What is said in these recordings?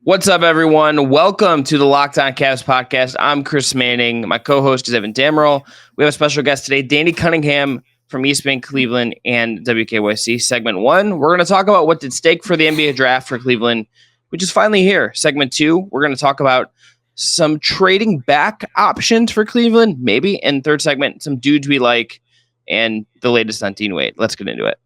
What's up, everyone? Welcome to the Locked On Cavs podcast. I'm Chris Manning. My co-host is Evan Dammerel. We have a special guest today, Danny Cunningham from East Bank, Cleveland, and WKYC. Segment 1, we're going to talk about what's at stake for the NBA draft for Cleveland, which is finally here. Segment 2, we're going to talk about some trading back options for Cleveland, maybe. And third segment, some dudes we like and the latest on Dean Wade. Let's get into it.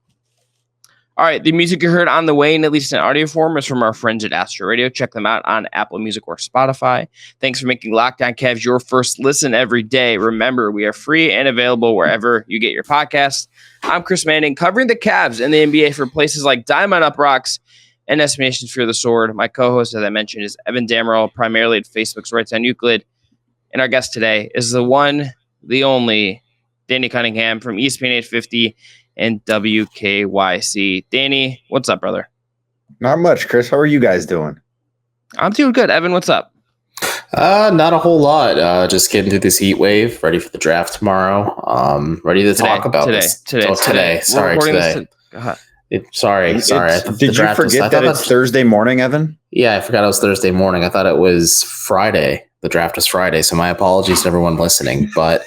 All right, the music you heard on the way, in at least in audio form, is from our friends at Astro Radio. Check them out on Apple Music or Spotify. Thanks for making Locked On Cavs your first listen every day. Remember, we are free and available wherever you get your podcasts. I'm Chris Manning, covering the Cavs and the NBA for places like Diamond Up Rocks and Estimations Fear the Sword. My co-host, as I mentioned, is Evan Dammerel, primarily at Facebook's Rights on Euclid. And our guest today is the one, the only, Danny Cunningham from East Bank 850 and WKYC. Danny, what's up, brother? Not much, Chris. How are you guys doing? I'm doing good. Evan, what's up? Not a whole lot. Just getting through this heat wave, ready for the draft tomorrow. Ready to talk about this. Today. Sorry. Sorry. Did you forget that it's Thursday morning, Evan? Yeah, I forgot it was Thursday morning. I thought it was Friday. The draft was Friday, so my apologies to everyone listening. But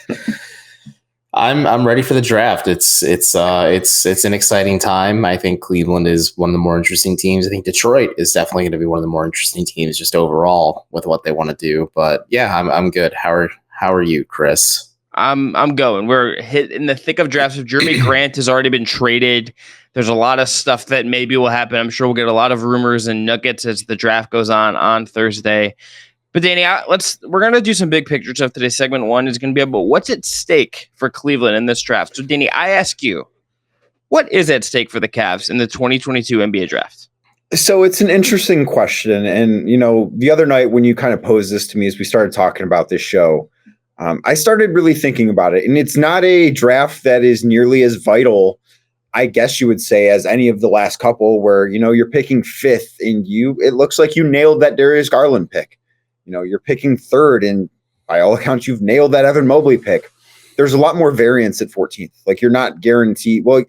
I'm ready for the draft. It's an exciting time. I think Cleveland is one of the more interesting teams. I think Detroit is definitely going to be one of the more interesting teams just overall with what they want to do. But yeah, I'm good. How are you, Chris? I'm going. We're hit in the thick of drafts. Jeremy Grant has already been traded. There's a lot of stuff that maybe will happen. I'm sure we'll get a lot of rumors and nuggets as the draft goes on Thursday. But Danny, we're going to do some big picture stuff today. Segment 1 is going to be about what's at stake for Cleveland in this draft. So Danny, I ask you, what is at stake for the Cavs in the 2022 NBA draft? So it's an interesting question. And, the other night when you kind of posed this to me as we started talking about this show, I started really thinking about it. And it's not a draft that is nearly as vital, I guess you would say, as any of the last couple where, you're picking 5th and it looks like you nailed that Darius Garland pick. You're picking 3rd, and by all accounts, you've nailed that Evan Mobley pick. There's a lot more variance at 14th. Like, you're not guaranteed. Well,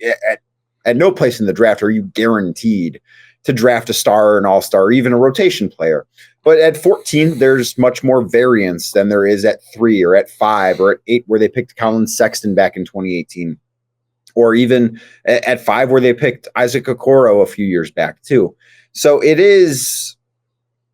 at no place in the draft are you guaranteed to draft a star or an all-star or even a rotation player. But at 14, there's much more variance than there is at 3 or at 5 or at 8, where they picked Colin Sexton back in 2018, or even at 5, where they picked Isaac Okoro a few years back too. So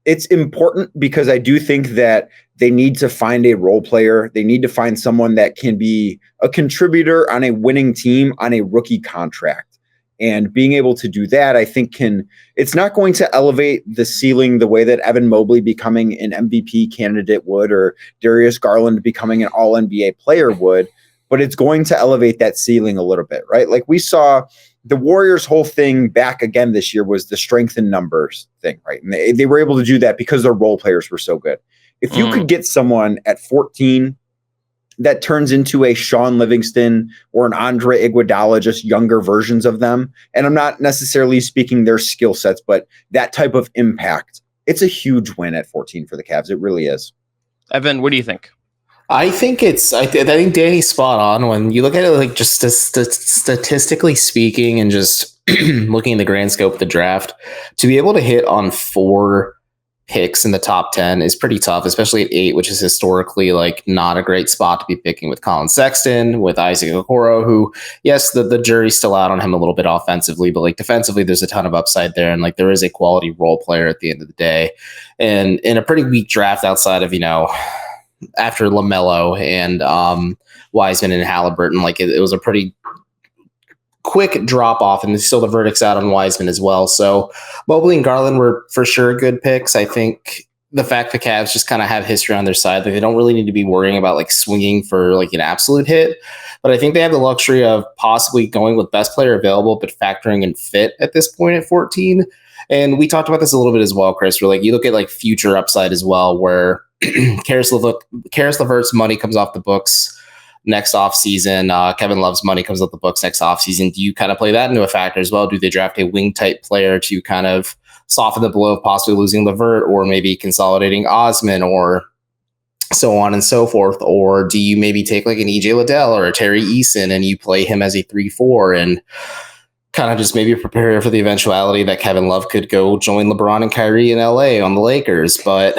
it's important because I do think that they need to find a role player. They need to find someone that can be a contributor on a winning team on a rookie contract. And being able to do that, I think it's not going to elevate the ceiling the way that Evan Mobley becoming an MVP candidate would, or Darius Garland becoming an all-NBA player would, but it's going to elevate that ceiling a little bit, right? Like we saw the Warriors' whole thing back again this year was the strength in numbers thing, right? And they were able to do that because their role players were so good. If you could get someone at 14 that turns into a Sean Livingston or an Andre Iguodala, just younger versions of them, and I'm not necessarily speaking their skill sets, but that type of impact, it's a huge win at 14 for the Cavs. It really is. Evan, what do you think? I think I think Danny's spot on when you look at it, like just statistically speaking, and just looking at the grand scope of the draft. To be able to hit on 4 picks in the top 10 is pretty tough, especially at 8, which is historically like not a great spot to be picking with Colin Sexton, with Isaac Okoro, who, yes, the jury's still out on him a little bit offensively, but like defensively, there's a ton of upside there, and like there is a quality role player at the end of the day. And in a pretty weak draft outside of after LaMelo and Wiseman and Halliburton, like it was a pretty quick drop off, and still the verdict's out on Wiseman as well. So Mobley and Garland were for sure good picks. I think the fact the Cavs just kind of have history on their side, like they don't really need to be worrying about like swinging for like an absolute hit. But I think they have the luxury of possibly going with best player available, but factoring in fit at this point at 14. And we talked about this a little bit as well, Chris, where like you look at like future upside as well, where Karis LeVert's money comes off the books next offseason. Kevin Love's money comes off the books next offseason. Do you kind of play that into a factor as well? Do they draft a wing type player to kind of soften the blow of possibly losing LeVert, or maybe consolidating Osman, or so on and so forth? Or do you maybe take like an EJ Liddell or a Terry Eason and you play him as a 3-4 and kind of just maybe prepare for the eventuality that Kevin Love could go join LeBron and Kyrie in LA on the Lakers. But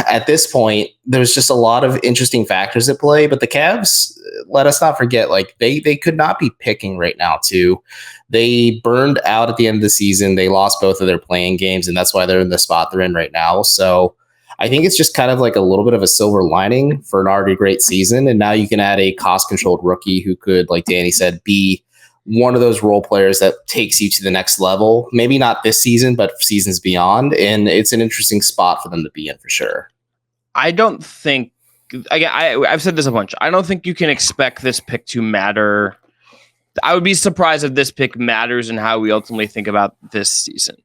at this point, there's just a lot of interesting factors at play. But the Cavs, let us not forget, like they could not be picking right now too. They burned out at the end of the season. They lost both of their playing games, and that's why they're in the spot they're in right now. So I think it's just kind of like a little bit of a silver lining for an already great season. And now you can add a cost-controlled rookie who could, like Danny said, be one of those role players that takes you to the next level. Maybe not this season, but seasons beyond. And it's an interesting spot for them to be in for sure. I don't think, I've said this a bunch. I don't think you can expect this pick to matter. I would be surprised if this pick matters in how we ultimately think about this season.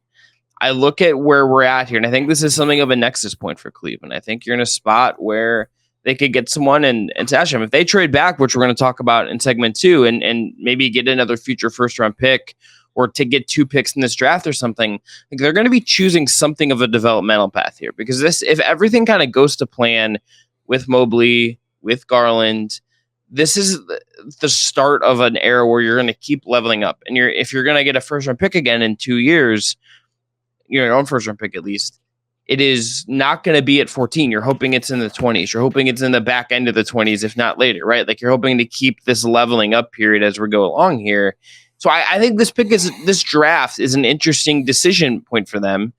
I look at where we're at here, and I think this is something of a nexus point for Cleveland. I think you're in a spot where they could get someone and stash them. If they trade back, which we're going to talk about in segment 2, and maybe get another future first-round pick or to get 2 picks in this draft or something, like they're going to be choosing something of a developmental path here. Because if everything kind of goes to plan with Mobley, with Garland, this is the start of an era where you're going to keep leveling up. And if you're going to get a first-round pick again in 2 years, your own first round pick at least, it is not going to be at 14. You're hoping it's in the 20s. You're hoping it's in the back end of the 20s, if not later, right? Like you're hoping to keep this leveling up period as we go along here. So I think this draft is an interesting decision point for them.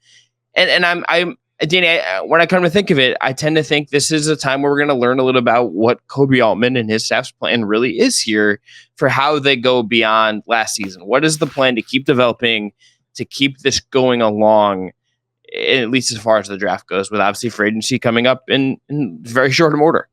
And I'm Danny, when I come to think of it, I tend to think this is a time where we're going to learn a little about what Kobe Altman and his staff's plan really is here for how they go beyond last season. What is the plan to keep developing, to keep this going along, at least as far as the draft goes, with obviously free agency coming up in very short order?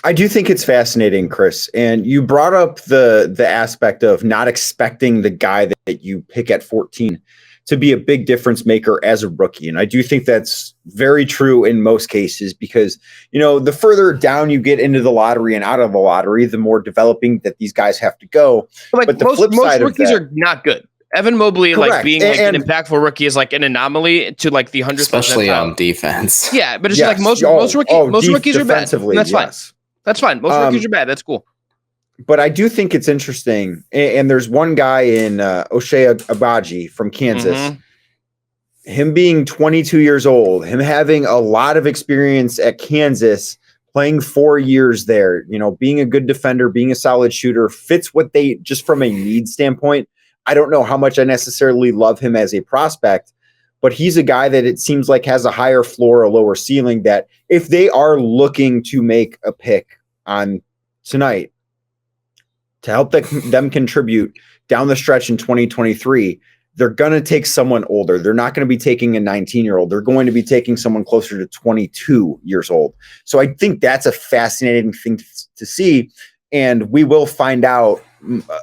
I do think it's fascinating, Chris. And you brought up the aspect of not expecting the guy that you pick at 14 to be a big difference maker as a rookie. And I do think that's very true in most cases because, the further down you get into the lottery and out of the lottery, the more developing that these guys have to go. But the flip side rookies are not good. Evan Mobley, correct, like being like an impactful rookie is like an anomaly to like the 100th, especially on defense. Yeah, but it's like most rookies are bad. That's fine. That's fine. Most rookies are bad. That's cool. But I do think it's interesting. And there's one guy in Oshea Agbaji from Kansas. Mm-hmm. Him being 22 years old, him having a lot of experience at Kansas, playing 4 years there, being a good defender, being a solid shooter, fits what they just from a need standpoint. I don't know how much I necessarily love him as a prospect, but he's a guy that it seems like has a higher floor, a lower ceiling, that if they are looking to make a pick on tonight to help them contribute down the stretch in 2023, they're going to take someone older. They're not going to be taking a 19-year-old. They're going to be taking someone closer to 22 years old. So I think that's a fascinating thing to see. And we will find out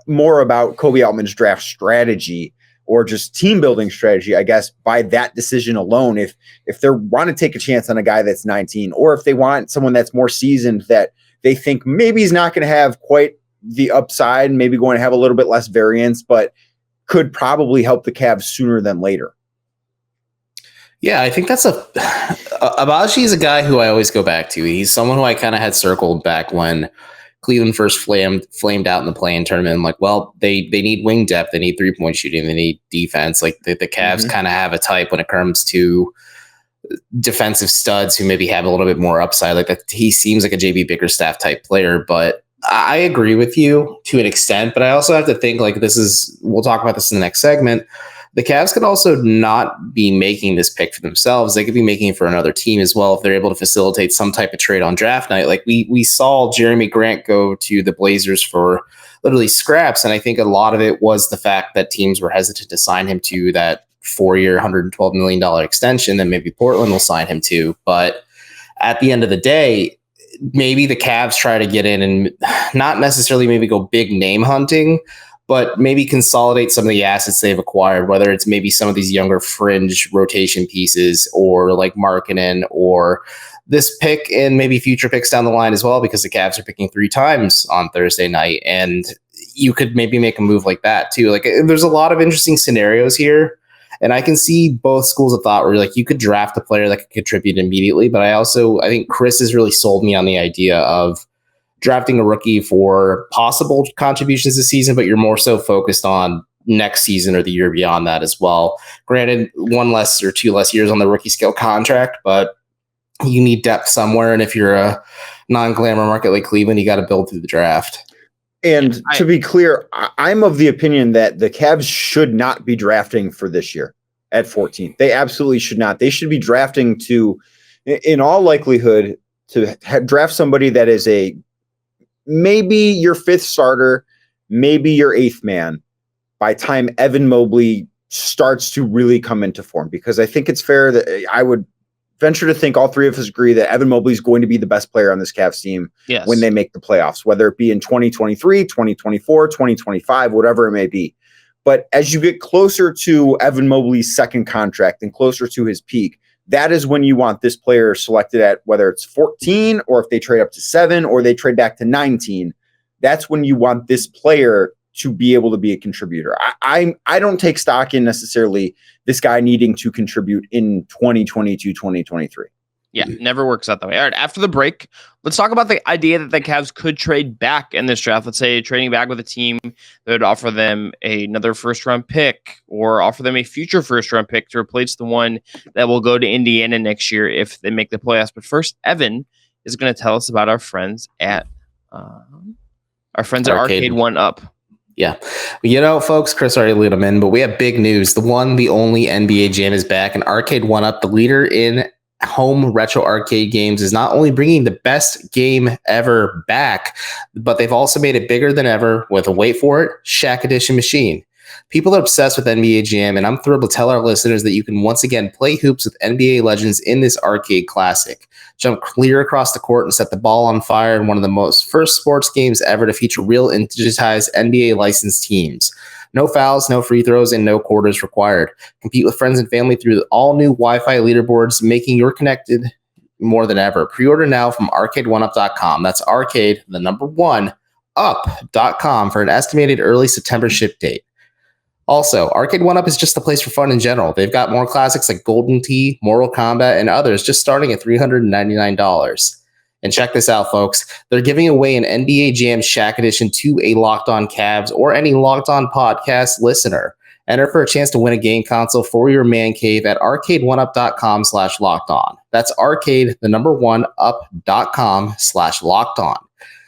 more about Kobe Altman's draft strategy or just team building strategy, I guess, by that decision alone. If they want to take a chance on a guy that's 19, or if they want someone that's more seasoned that they think maybe he's not going to have quite the upside, maybe going to have a little bit less variance, but could probably help the Cavs sooner than later. Yeah, I think that's Agbaji is a guy who I always go back to. He's someone who I kind of had circled back when Cleveland first flamed out in the play-in tournament. I'm like, well, they need wing depth, they need 3-point shooting, they need defense. Like the Cavs kind of have a type when it comes to defensive studs who maybe have a little bit more upside. Like that, he seems like a JB Bickerstaff type player, but I agree with you to an extent. But I also have to think like we'll talk about this in the next segment. The Cavs could also not be making this pick for themselves. They could be making it for another team as well if they're able to facilitate some type of trade on draft night. Like we saw Jeremy Grant go to the Blazers for literally scraps, and I think a lot of it was the fact that teams were hesitant to sign him to that 4-year, $112 million extension that maybe Portland will sign him to. But at the end of the day, maybe the Cavs try to get in and not necessarily maybe go big name hunting, but maybe consolidate some of the assets they've acquired, whether it's maybe some of these younger fringe rotation pieces or like Markkanen or this pick and maybe future picks down the line as well, because the Cavs are picking 3 times on Thursday night. And you could maybe make a move like that too. Like there's a lot of interesting scenarios here. And I can see both schools of thought where like you could draft a player that could contribute immediately. But I think Chris has really sold me on the idea of drafting a rookie for possible contributions this season, but you're more so focused on next season or the year beyond that as well. Granted, 1 less or 2 less years on the rookie scale contract, but you need depth somewhere. And if you're a non-glamour market like Cleveland, you got to build through the draft. And to be clear, I'm of the opinion that the Cavs should not be drafting for this year at 14. They absolutely should not. They should be drafting to, in all likelihood, to draft somebody that is maybe your 5th starter, maybe your 8th man by time Evan Mobley starts to really come into form. Because I think it's fair that I would venture to think all three of us agree that Evan Mobley is going to be the best player on this Cavs team when they make the playoffs, whether it be in 2023, 2024, 2025, whatever it may be. But as you get closer to Evan Mobley's second contract and closer to his peak, that is when you want this player selected at, whether it's 14 or if they trade up to 7 or they trade back to 19. That's when you want this player to be able to be a contributor. I don't take stock in necessarily this guy needing to contribute in 2022, 2023. Yeah, never works out that way. All right, after the break, let's talk about the idea that the Cavs could trade back in this draft. Let's say trading back with a team that would offer them another first-round pick or offer them a future first-round pick to replace the one that will go to Indiana next year if they make the playoffs. But first, Evan is going to tell us about our friends at Arcade 1-Up. Yeah. You know, folks, Chris already lead them in, but we have big news. The one, the only NBA Jam is back, and Arcade 1-Up, the leader in home retro arcade games, is not only bringing the best game ever back, but they've also made it bigger than ever with, wait for it, Shaq Edition machine. People are obsessed with NBA Jam, and I'm thrilled to tell our listeners that you can once again play hoops with NBA legends in this arcade classic. Jump clear across the court and set the ball on fire in one of the most first sports games ever to feature real and digitized NBA licensed teams. No fouls, no free throws, and no quarters required. Compete with friends and family through the all-new Wi-Fi leaderboards, making your connected more than ever. Pre-order now from arcade1up.com. That's arcade, the number 1, up.com for an estimated early September ship date. Also, Arcade 1-Up is just the place for fun in general. They've got more classics like Golden Tee, Mortal Kombat, and others just starting at $399. And check this out, folks. They're giving away an NBA Jam Shaq Edition to a Locked On Cavs or any Locked On podcast listener. Enter for a chance to win a game console for your man cave at arcade1up.com/lockedon. That's arcade, the number 1, up.com/lockedon.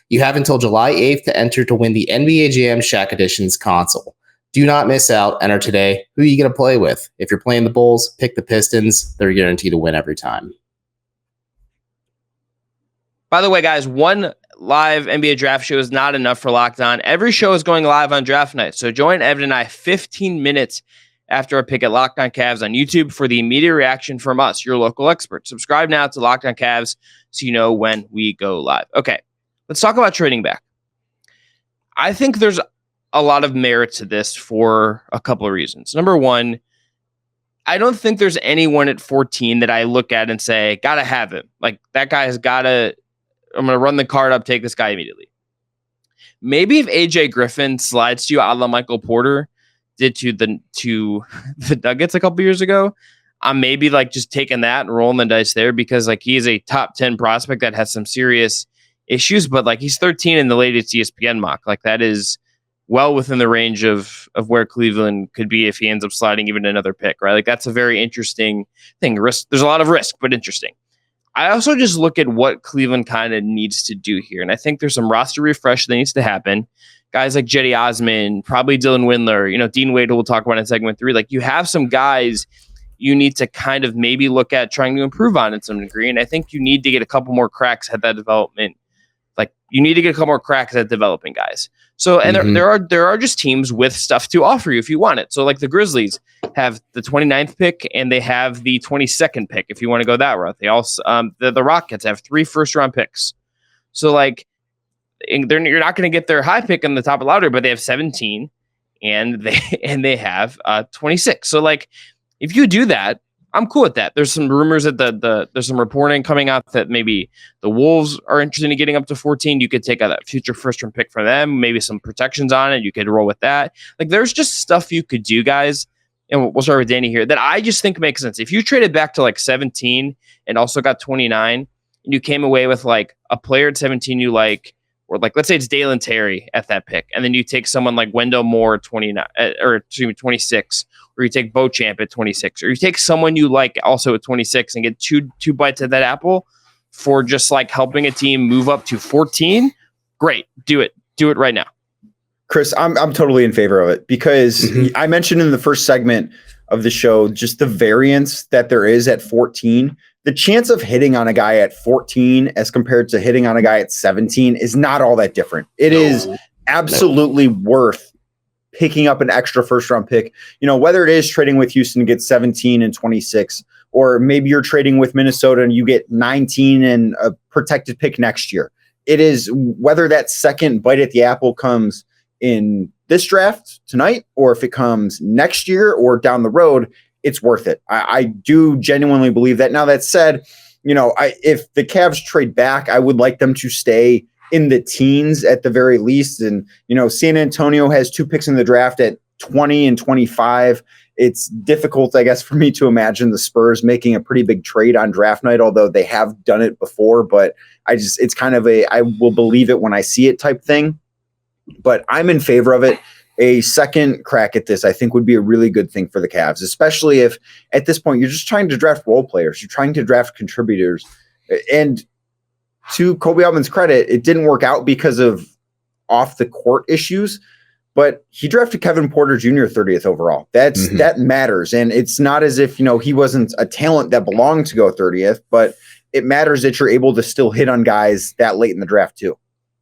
You have until July 8th to enter to win the NBA Jam Shaq Edition's console. Do not miss out. Enter today. Who are you going to play with? If you're playing the Bulls, pick the Pistons. They're guaranteed to win every time. By the way, guys, one live NBA draft show is not enough for Locked On. Every show is going live on draft night. So join Evan and I 15 minutes after our pick at Locked On Cavs on YouTube for the immediate reaction from us, your local experts. Subscribe now to Locked On Cavs so you know when we go live. Okay, let's talk about trading back. I think there's a lot of merit to this for a couple of reasons. Number one, I don't think there's anyone at 14 that I look at and say, gotta have him. Like, that guy has gotta, I'm going to run the card up, take this guy immediately. Maybe if AJ Griffin slides to you a la Michael Porter did to the Nuggets a couple years ago, I'm maybe like just taking that and rolling the dice there because like he is a top 10 prospect that has some serious issues, but like he's 13 in the latest ESPN mock. Like that is well within the range of where Cleveland could be if he ends up sliding even another pick, right? Like that's a very interesting thing. Risk. There's a lot of risk, but interesting. I also just look at what Cleveland kind of needs to do here. And I think there's some roster refresh that needs to happen. Guys like Jetty Osman, probably Dylan Windler, Dean Wade, who we'll talk about in segment 3. Like you have some guys you need to kind of maybe look at trying to improve on in some degree. And I think you need to get a couple more cracks at that development. Like you need to get a couple more cracks at developing guys. So, and there are just teams with stuff to offer you if you want it. So like the Grizzlies have the 29th pick and they have the 22nd pick if you want to go that route. They also, the Rockets have 3 first-round picks. So like you're not going to get their high pick in the top of the lottery, but they have 17 and they have 26. So like if you do that, I'm cool with that. There's some rumors that there's some reporting coming out that maybe the Wolves are interested in getting up to 14. You could take a future first-round pick for them, maybe some protections on it. You could roll with that. Like there's just stuff you could do, guys. And we'll start with Danny here that I just think makes sense. If you traded back to like 17 and also got 29, and you came away with like a player at 17 you like, or like let's say it's Dalen Terry at that pick, and then you take someone like Wendell Moore 26, or you take Beauchamp at 26, or you take someone you like also at 26 and get two bites at that apple for just like helping a team move up to 14. Great, do it right now. Chris, I'm totally in favor of it because I mentioned in the first segment of the show just the variance that there is at 14. The chance of hitting on a guy at 14 as compared to hitting on a guy at 17 is not all that different. It is absolutely worth picking up an extra first round pick. You know, whether it is trading with Houston to get 17 and 26, or maybe you're trading with Minnesota and you get 19 and a protected pick next year. It is whether that second bite at the apple comes in this draft tonight, or if it comes next year or down the road, it's worth it. I do genuinely believe that. Now, that said, you know, if the Cavs trade back, I would like them to stay in the teens at the very least. And, you know, San Antonio has 2 picks in the draft at 20 and 25. It's difficult, I guess, for me to imagine the Spurs making a pretty big trade on draft night, although they have done it before. But it's kind of I will believe it when I see it type thing. But I'm in favor of it. A second crack at this, I think, would be a really good thing for the Cavs, especially if at this point you're just trying to draft role players. You're trying to draft contributors. And to Kobe Altman's credit, it didn't work out because of off the court issues, but he drafted Kevin Porter Jr. 30th overall. That matters. And it's not as if, you know, he wasn't a talent that belonged to go 30th, but it matters that you're able to still hit on guys that late in the draft too.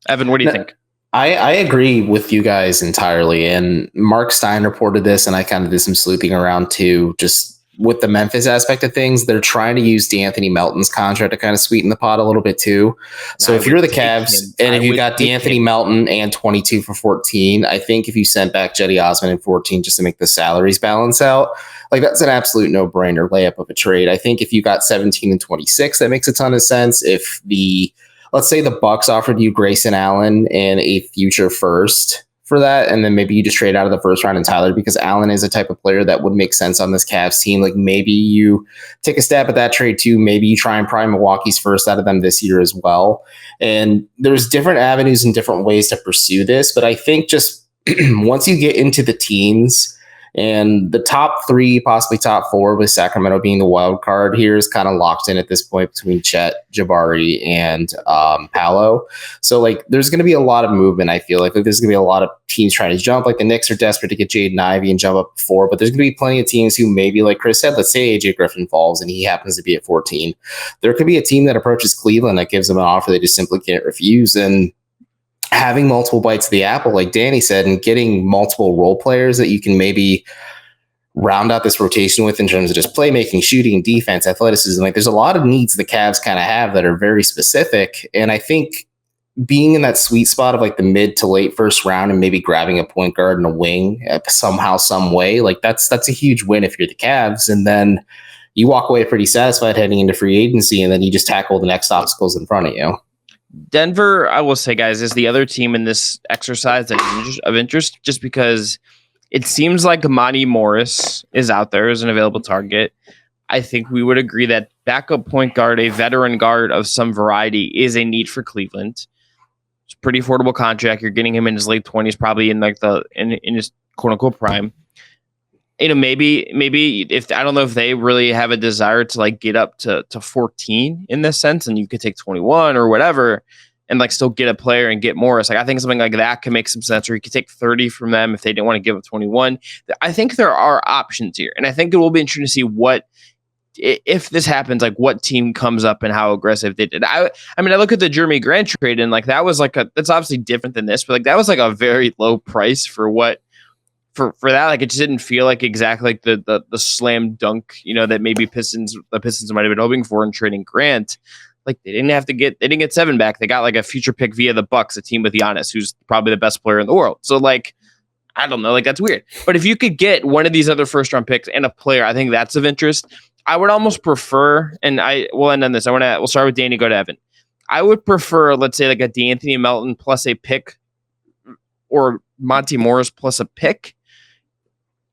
Evan, what do you think? I agree with you guys entirely. And Mark Stein reported this, and I kind of did some sleuthing around too, just with the Memphis aspect of things. They're trying to use DeAnthony Melton's contract to kind of sweeten the pot a little bit too. So if you're the Cavs and if you got DeAnthony Melton and 22 for 14, I think if you sent back Jetty Osman in 14 just to make the salaries balance out, like that's an absolute no-brainer layup of a trade. I think if you got 17 and 26, that makes a ton of sense. If let's say the Bucks offered you Grayson Allen and a future first for that, and then maybe you just trade out of the first round and Tyler, because Allen is a type of player that would make sense on this Cavs team. Like maybe you take a stab at that trade too. Maybe you try and pry Milwaukee's first out of them this year as well. And there's different avenues and different ways to pursue this. But I think just once you get into the teens, and the top 3, possibly top 4, with Sacramento being the wild card here, is kind of locked in at this point between Chet, Jabari, and Paolo. So, like, there's going to be a lot of movement, I feel like. There's going to be a lot of teams trying to jump. Like, the Knicks are desperate to get Jaden Ivey and jump up 4, but there's going to be plenty of teams who maybe, like Chris said, let's say AJ Griffin falls and he happens to be at 14. There could be a team that approaches Cleveland that gives them an offer they just simply can't refuse. And having multiple bites of the apple, like Danny said, and getting multiple role players that you can maybe round out this rotation with in terms of just playmaking, shooting, defense, athleticism. Like there's a lot of needs the Cavs kind of have that are very specific. And I think being in that sweet spot of like the mid to late first round and maybe grabbing a point guard and a wing somehow, some way, like that's a huge win if you're the Cavs. And then you walk away pretty satisfied heading into free agency, and then you just tackle the next obstacles in front of you. Denver, I will say, guys, is the other team in this exercise that's of interest, just because it seems like Monty Morris is out there as an available target. I think we would agree that backup point guard, a veteran guard of some variety, is a need for Cleveland. It's a pretty affordable contract. You're getting him in his late 20s, probably in like in his quote unquote prime. You know, maybe if I don't know if they really have a desire to like get up to 14 in this sense, and you could take 21 or whatever and like still get a player and get Morris. Like I think something like that can make some sense, or you could take 30 from them if they didn't want to give up 21. I think there are options here, and I think it will be interesting to see what, if this happens, like what team comes up and how aggressive they did. I mean, I look at the Jeremy Grant trade, and like that was like that's obviously different than this, but like that was like a very low price for what. For that, like it just didn't feel like exactly like the slam dunk, you know, that maybe the Pistons might have been hoping for in trading Grant. Like they didn't get 7 back. They got like a future pick via the Bucks, a team with Giannis, who's probably the best player in the world. So like, I don't know, like that's weird. But if you could get one of these other first round picks and a player, I think that's of interest. I would almost prefer, and I will end on this. We'll start with Danny, go to Evan. I would prefer, let's say like a DeAnthony Melton plus a pick, or Monty Morris plus a pick,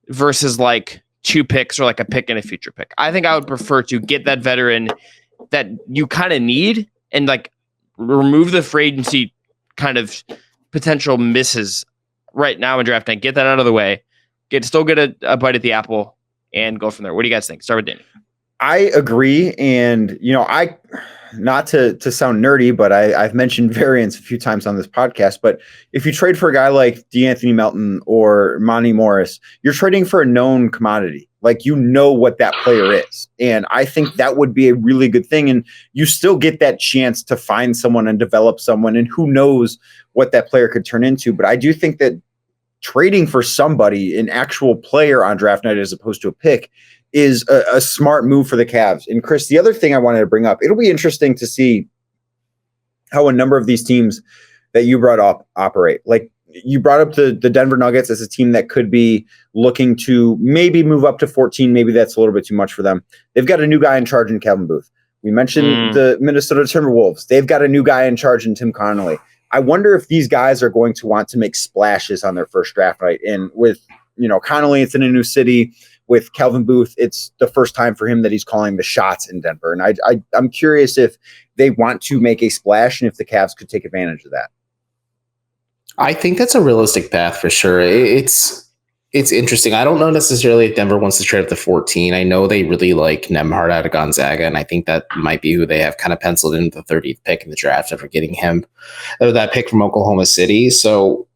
versus like 2 picks or like a pick and a future pick. I think I would prefer to get that veteran that you kind of need and like remove the free agency kind of potential misses right now in draft night. Get that out of the way. Still get a bite at the apple and go from there. What do you guys think? Start with Danny. I agree. And, I not to sound nerdy, but I've mentioned variance a few times on this podcast. But if you trade for a guy like DeAnthony Melton or Monty Morris, you're trading for a known commodity. Like, what that player is. And I think that would be a really good thing. And you still get that chance to find someone and develop someone. And who knows what that player could turn into. But I do think that trading for somebody, an actual player on draft night as opposed to a pick, is a smart move for the Cavs. And Chris, the other thing I wanted to bring up, it'll be interesting to see how a number of these teams that you brought up operate. Like, you brought up the Denver Nuggets as a team that could be looking to maybe move up to 14. Maybe that's a little bit too much for them. They've got a new guy in charge in Kevin Booth. We mentioned the Minnesota Timberwolves. They've got a new guy in charge in Tim Connolly. I wonder if these guys are going to want to make splashes on their first draft night. And with, Connolly, it's in a new city. With Calvin Booth, it's the first time for him that he's calling the shots in Denver. And I'm curious if they want to make a splash and if the Cavs could take advantage of that. I think that's a realistic path for sure. It's interesting. I don't know necessarily if Denver wants to trade up to 14. I know they really like Nembhard out of Gonzaga, and I think that might be who they have kind of penciled in the 30th pick in the draft after getting him, or that pick from Oklahoma City. So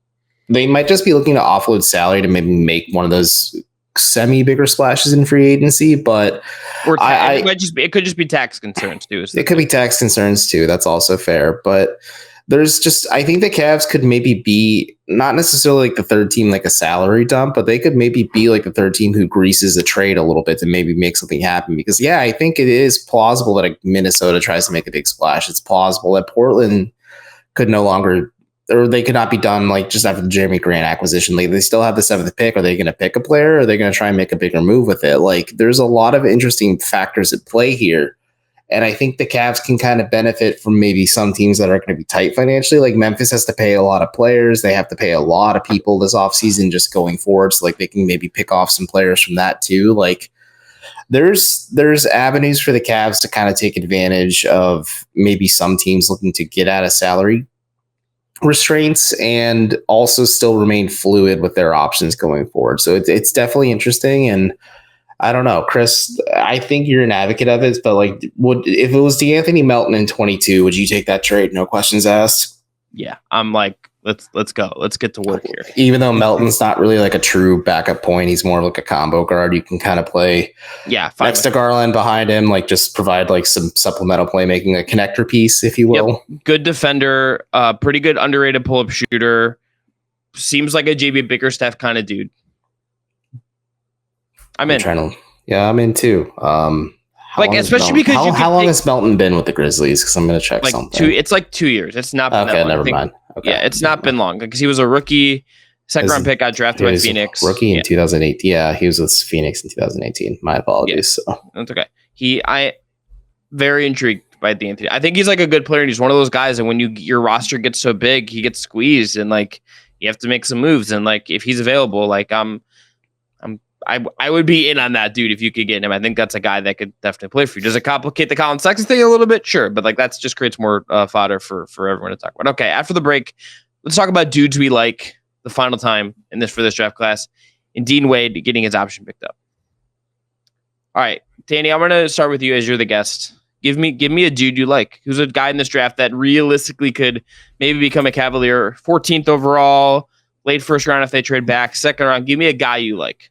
they might just be looking to offload salary to maybe make one of those semi-bigger splashes in free agency, but it could just be tax concerns too. It could be tax concerns too. That's also fair, but I think the Cavs could maybe be not necessarily like the third team, like a salary dump, but they could maybe be like the third team who greases the trade a little bit to maybe make something happen. Because I think it is plausible that Minnesota tries to make a big splash. It's plausible that Portland could no longer, or they could not be done like just after the Jeremy Grant acquisition. Like, they still have the 7th pick. Are they going to pick a player? Or are they going to try and make a bigger move with it? Like, there's a lot of interesting factors at play here. And I think the Cavs can kind of benefit from maybe some teams that are going to be tight financially. Like, Memphis has to pay a lot of players. They have to pay a lot of people this offseason just going forward. So like, they can maybe pick off some players from that too. Like, there's avenues for the Cavs to kind of take advantage of maybe some teams looking to get out of salary restraints and also still remain fluid with their options going forward. So it's definitely interesting. And I don't know, Chris, I think you're an advocate of it, but like, if it was DeAnthony Melton in 22, would you take that trade? No questions asked. Yeah. I'm like, let's go. Let's get to work here. Even though Melton's not really like a true backup point, he's more like a combo guard. You can kind of play next to Garland, behind him, like just provide like some supplemental playmaking, a connector piece, if you will. Yep. Good defender, pretty good underrated pull-up shooter. Seems like a JB Bickerstaff kind of dude. I'm in too. Especially because how long has Melton been with the Grizzlies? Because I'm going to check something. It's like 2 years. It's not been that long. Never mind. Okay. Yeah, it's not been long because he was a rookie, second-round pick, got drafted by Phoenix. Rookie in 2008. Yeah, he was with Phoenix in 2018. My apologies. Yeah, so. That's okay. I very intrigued by DeAnthony. I think he's like a good player, and he's one of those guys. And when your roster gets so big, he gets squeezed, and like you have to make some moves. And like if he's available, like I would be in on that dude if you could get him. I think that's a guy that could definitely play for you. Does it complicate the Colin Sexton thing a little bit? Sure. But like that's just creates more fodder for everyone to talk about. Okay, after the break, let's talk about dudes we like the final time for this draft class. And Dean Wade getting his option picked up. All right, Danny, I'm going to start with you as you're the guest. Give me a dude you like. Who's a guy in this draft that realistically could maybe become a Cavalier, 14th overall, late first round if they trade back, second round. Give me a guy you like.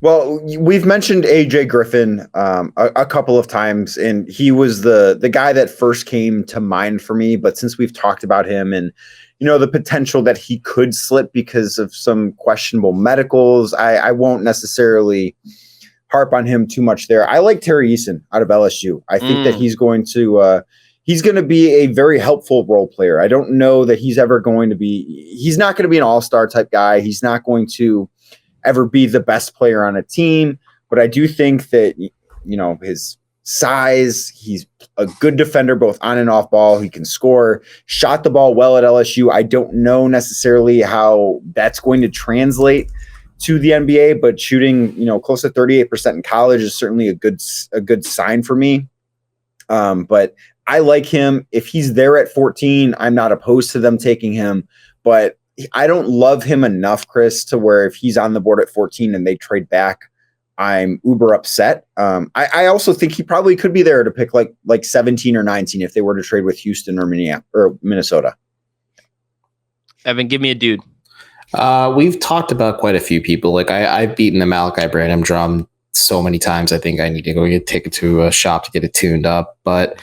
Well, we've mentioned AJ Griffin a couple of times, and he was the guy that first came to mind for me. But since we've talked about him and, the potential that he could slip because of some questionable medicals, I won't necessarily harp on him too much there. I like Terry Eason out of LSU. I think that he's going to be a very helpful role player. I don't know that he's not going to be an all-star type guy. He's not going to ever be the best player on a team, but I do think that, his size, he's a good defender, both on and off ball. He can score, shot the ball well at LSU. I don't know necessarily how that's going to translate to the NBA, but shooting, close to 38% in college is certainly a good sign for me. But I like him. If he's there at 14, I'm not opposed to them taking him, but I don't love him enough, Chris, to where if he's on the board at 14 and they trade back, I'm uber upset. I also think he probably could be there to pick like 17 or 19 if they were to trade with Houston or Minnesota. Evan, give me a dude. We've talked about quite a few people. Like I've beaten the Malachi Branham drum so many times. I think I need to go take it to a shop to get it tuned up. But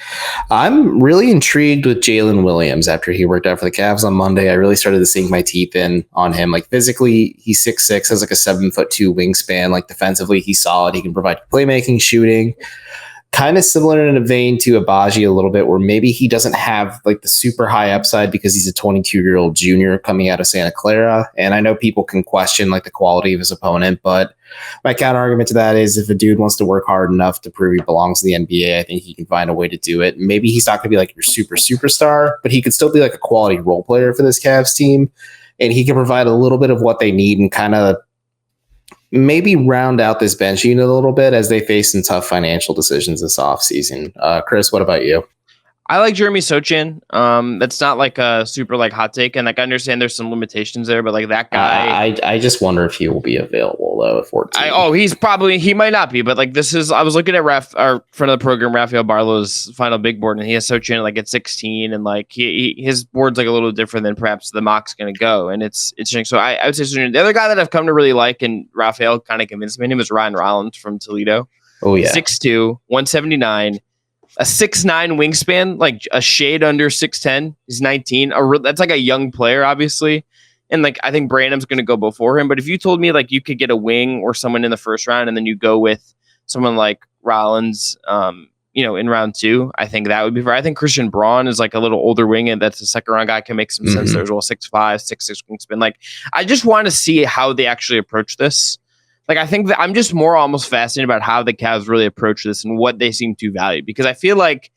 I'm really intrigued with Jalen Williams after he worked out for the Cavs on Monday. I really started to sink my teeth in on him. Like physically, he's 6'6", has like a 7'2" wingspan. Like defensively, he's solid. He can provide playmaking, shooting. Kind of similar in a vein to Agbaji a little bit, where maybe he doesn't have like the super high upside because he's a 22-year-old junior coming out of Santa Clara. And I know people can question like the quality of his opponent, but my counter argument to that is if a dude wants to work hard enough to prove he belongs in the NBA, I think he can find a way to do it. Maybe he's not going to be like your superstar, but he could still be like a quality role player for this Cavs team. And he can provide a little bit of what they need and kind of maybe round out this bench unit a little bit as they face some tough financial decisions this offseason. Chris, what about you? I like Jeremy Sochan. That's not like a super like hot take, and like I understand there's some limitations there, but like that guy, I just wonder if he will be available though at 14. He might not be, but like I was looking at our friend of the program, Rafael Barlow's final big board, and he has Sochan like at 16, and like his board's like a little different than perhaps the mock's going to go, and it's interesting. So I would say Sochan. The other guy that I've come to really like, and Rafael kind of convinced me, him was Ryan Rollins from Toledo. Oh yeah, 6'2", 179. A 6'9" wingspan, like a shade under 6'10". He's 19. That's like a young player, obviously. And like I think Branham's going to go before him. But if you told me like you could get a wing or someone in the first round and then you go with someone like Rollins, in round 2, I think that would be fair. I think Christian Braun is like a little older wing, and that's a second round guy, can make some sense there as well. 6'5", 6'6" wingspan. Like I just want to see how they actually approach this. Like, I think that I'm just more almost fascinated about how the Cavs really approach this and what they seem to value, because I feel like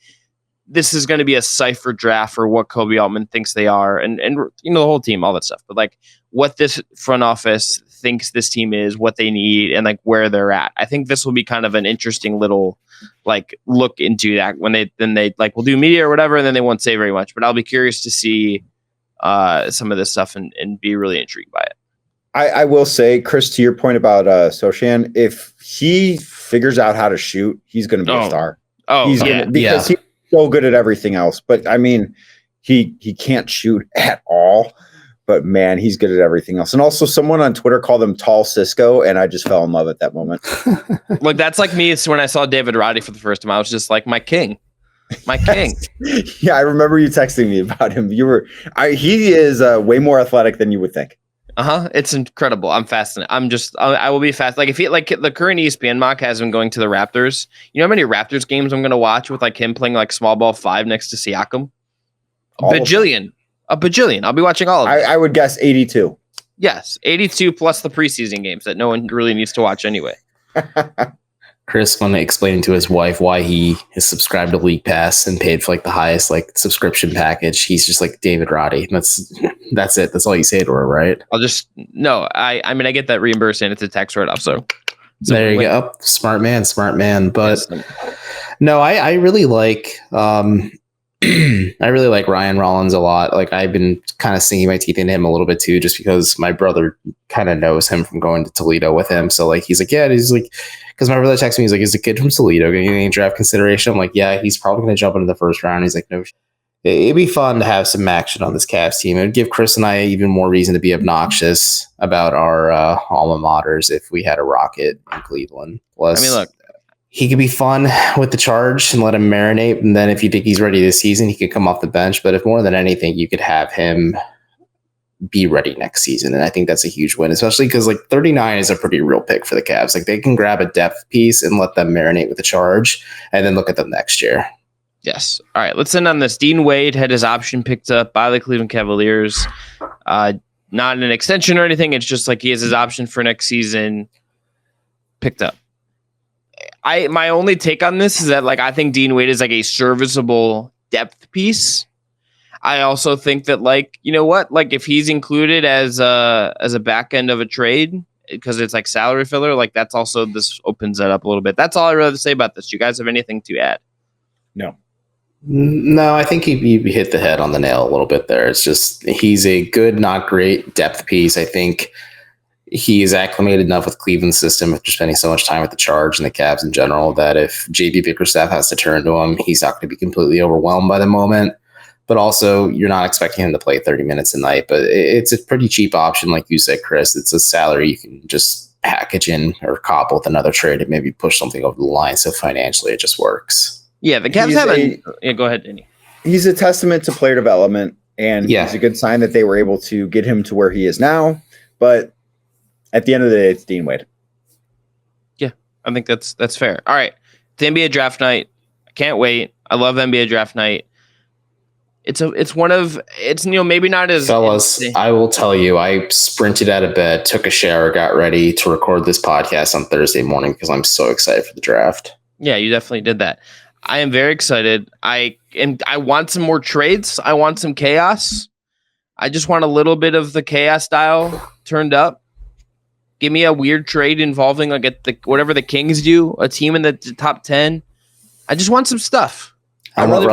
this is going to be a cipher draft for what Kobe Altman thinks they are and the whole team, all that stuff. But like what this front office thinks this team is, what they need, and like where they're at. I think this will be kind of an interesting little like look into that when they like will do media or whatever, and then they won't say very much. But I'll be curious to see some of this stuff and be really intrigued by it. I will say, Chris, to your point about Sochan, if he figures out how to shoot, he's going to be a star. He's so good at everything else. But I mean, he can't shoot at all. But man, he's good at everything else. And also, someone on Twitter called him Tall Cisco, and I just fell in love at that moment. Look, that's like me. It's when I saw David Roddy for the first time. I was just like, my king. Yeah, I remember you texting me about him. He is way more athletic than you would think. It's incredible. I'm fascinated. I will be fast. Like if he like the current ESPN mock has him going to the Raptors. You know how many Raptors games I'm going to watch with like him playing like small ball 5 next to Siakam? A bajillion. I'll be watching all of them. I would guess 82. Yes, 82 plus the preseason games that no one really needs to watch anyway. Chris, when explaining to his wife why he has subscribed to League Pass and paid for like the highest like subscription package, he's just like David Roddy. That's it. That's all you say to her, right? I mean I get that reimbursed and it's a tax write-off. So there you go. Smart man. But no, I really like I really like Ryan Rollins a lot. Like I've been kind of sinking my teeth into him a little bit too, just because my brother kind of knows him from going to Toledo with him. So like he's like, because my brother texted me, he's like, is the kid from Toledo getting any draft consideration? I'm like, yeah, he's probably going to jump into the first round. He's like, no. It'd be fun to have some action on this Cavs team. It would give Chris and I even more reason to be obnoxious about our alma maters if we had a Rocket in Cleveland. Plus, I mean, look, he could be fun with the charge and let him marinate. And then if you think he's ready this season, he could come off the bench. But if more than anything, you could have him be ready next season. And I think that's a huge win, especially because like 39 is a pretty real pick for the Cavs. Like they can grab a depth piece and let them marinate with the charge and then look at them next year. Yes. All right. Let's end on this. Dean Wade had his option picked up by the Cleveland Cavaliers. Not an extension or anything. It's just like he has his option for next season picked up. My only take on this is that like I think Dean Wade is like a serviceable depth piece. I also think that like, you know what, like if he's included as a back end of a trade because it's like salary filler, like that's also, this opens that up a little bit. That's all I really have to say about this. You guys have anything to add? No, I think you hit the head on the nail a little bit there. It's just he's a good, not great depth piece. I think he is acclimated enough with Cleveland's system after spending so much time with the Charge and the Cavs in general that if JB Bickerstaff has to turn to him, he's not going to be completely overwhelmed by the moment. But also, you're not expecting him to play 30 minutes a night. But it's a pretty cheap option, like you said, Chris. It's a salary you can just package in or cobble with another trade and maybe push something over the line. So financially, it just works. Yeah, the Cavs go ahead, Danny. He's a testament to player development, and it's a good sign that they were able to get him to where he is now. But at the end of the day, it's Dean Wade. Yeah, I think that's fair. All right, it's NBA draft night. I can't wait. I love NBA draft night. It's maybe not as fellas. I will tell you, I sprinted out of bed, took a shower, got ready to record this podcast on Thursday morning because I'm so excited for the draft. Yeah, you definitely did that. I am very excited. I want some more trades. I want some chaos. I just want a little bit of the chaos dial turned up. Give me a weird trade involving whatever the Kings do, a team in the top 10. I just want some stuff. I want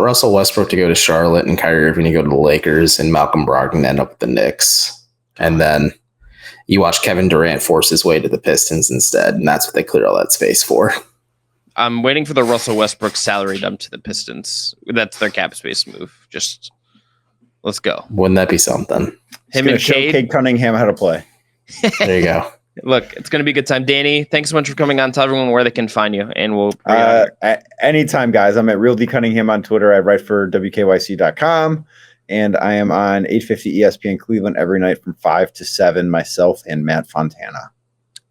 Russell Westbrook to go to Charlotte and Kyrie Irving to go to the Lakers and Malcolm Brogdon to end up with the Knicks. And then you watch Kevin Durant force his way to the Pistons instead, and that's what they clear all that space for. I'm waiting for the Russell Westbrook salary dump to the Pistons. That's their cap space move. Just let's go. Wouldn't that be something? Him and Cade Cunningham how to play. There you go. Look, it's going to be a good time. Danny, thanks so much for coming on. Tell everyone where they can find you, and we'll anytime, guys. I'm at Real D Cunningham on Twitter. I write for WKYC.com, and I am on 850 ESPN Cleveland every night from 5 to 7, myself and Matt Fontana.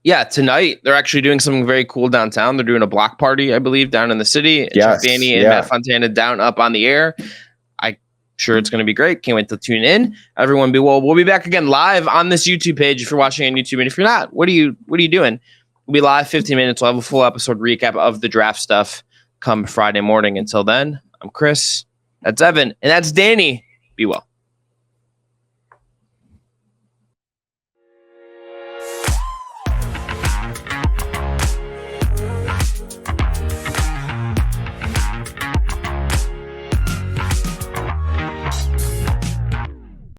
Yeah, tonight they're actually doing something very cool downtown. They're doing a block party, I believe, down in the city. Yes, Danny and Matt Fontana down up on the air. I'm sure it's going to be great. Can't wait to tune in. Everyone we'll be back again live on this YouTube page if you're watching on YouTube. And if you're not, what are you doing? We'll be live 15 minutes. We'll have a full episode recap of the draft stuff come Friday morning. Until then, I'm Chris. That's Evan. And that's Danny. Be well.